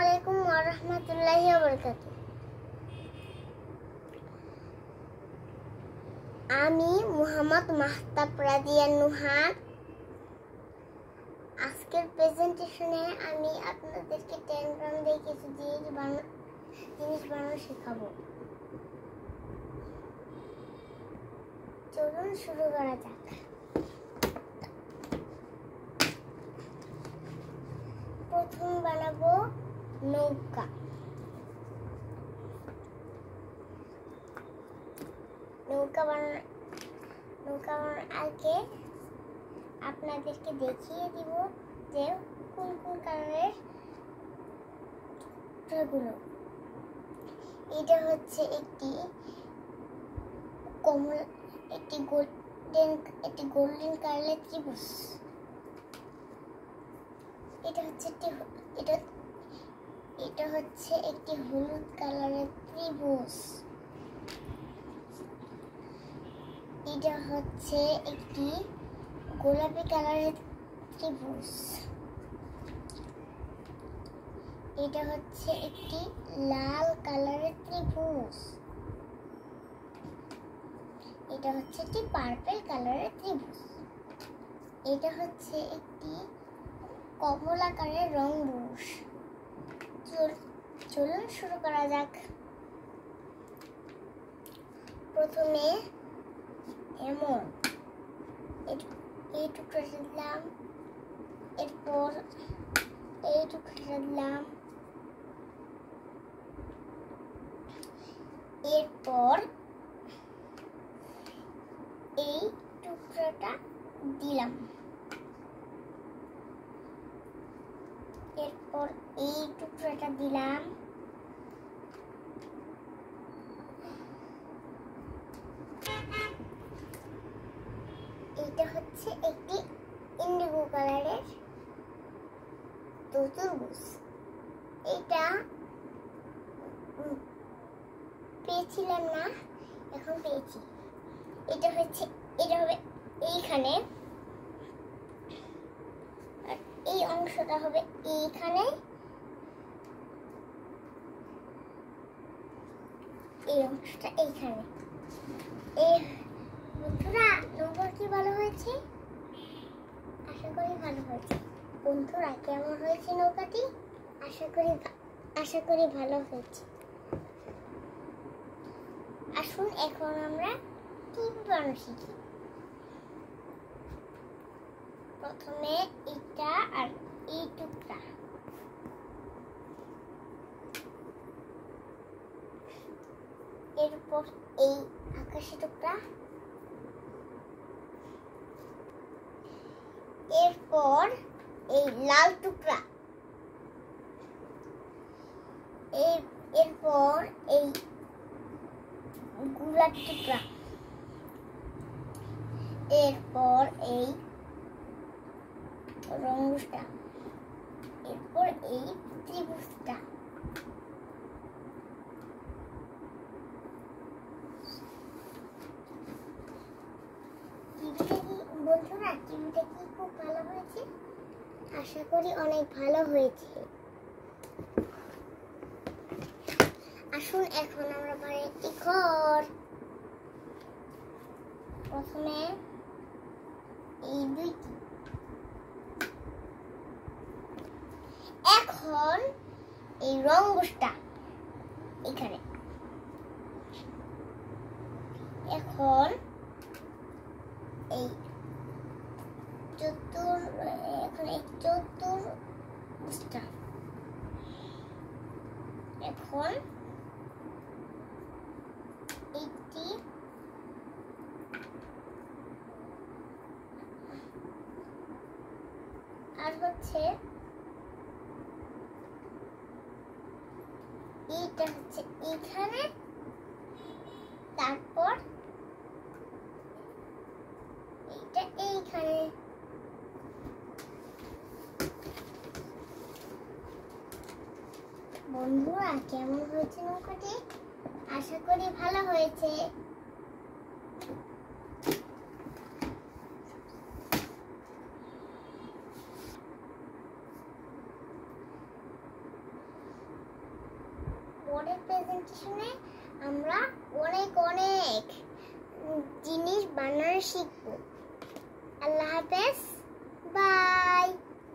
আলাইকুম ওয়া রাহমাতুল্লাহি ওয়া বারাকাতুহু। আমি মুহাম্মদ মাহতাব রাদিয়া নুহান। আজকের প্রেজেন্টেশনে আমি আপনাদেরকে টেনগ্রাম দিয়ে কিছু জিনিস বানানো শেখাবো। চলুন শুরু করা যাক। প্রথম বানাবো নৌকা। নৌকা বানানোর আগে আপনাদেরকে দেখিয়ে দিব যে কোন কোন কালারের টুকরাগুলো। এটা হচ্ছে একটি গোল্ডেন কালারের ত্রিভুজ। এটা হচ্ছে একটি হলুদ কালারের ত্রিভুজ। এটা হচ্ছে একটি গোলাপি কালারের ত্রিভুজ। এটা হচ্ছে একটি লাল কালারের ত্রিভুজ। এটা হচ্ছে একটি পার্পল কালারের ত্রিভুজ। এটা হচ্ছে একটি কমলা কালারের রংধনু। চলুন শুরু করা যাক। প্রথমে এমন এই টুকরাটা দিলাম, এরপর এই টুকরাটা দিলাম, এরপর এই টুকরাটা দিলাম, এরপর এই টুকরাটা দিলাম, এটা হচ্ছে একটি ইন্ডিগো কালারের চতুর্ভুজ। এটা পেয়েছিলাম না, এখন পেয়েছি। এটা হবে এইখানে, আর এই অংশটা হবে এইখানে, এই অংশটা এইখানে। বন্ধুরা, নৌকা কি ভালো হয়েছে? আশা করি ভালো হয়েছে। বন্ধুরা, কেমন হয়েছে নৌকাটি? আশা করি ভালো হয়েছে। আসুন এখন আমরা টিপ বানানো শিখি। প্রথমে এটা আর এই টুকরা, এরপর এই আকাশি টুকরা, এরপর এই লাল টুকরা, এরপর এই গোলাপি টুকরা, এরপর এই রংটা, এরপর এই ত্রিভুজটা। বন্ধুরা, টিভিটা কি খুব ভালো হয়েছে? আশা করি অনেক ভালো হয়েছে। আসুন এখন আমরা বানাই একটি ঘর। প্রথমে এই দুইটি, এখন এই রংটা এখানে, এখন এই চতুর্ভুজটা, এখন এইটি, আর হচ্ছে এইটা হচ্ছে এইখানে, তারপর এইটা এইখানে। বন্ধুরা, কেমন হয়েছে নৌকাটি? আশা করি ভালো হয়েছে। পরের প্রেজেন্টেশনে আমরা অনেক অনেক জিনিস বানানো শিখবো। আল্লাহ হাফেজ, বাই।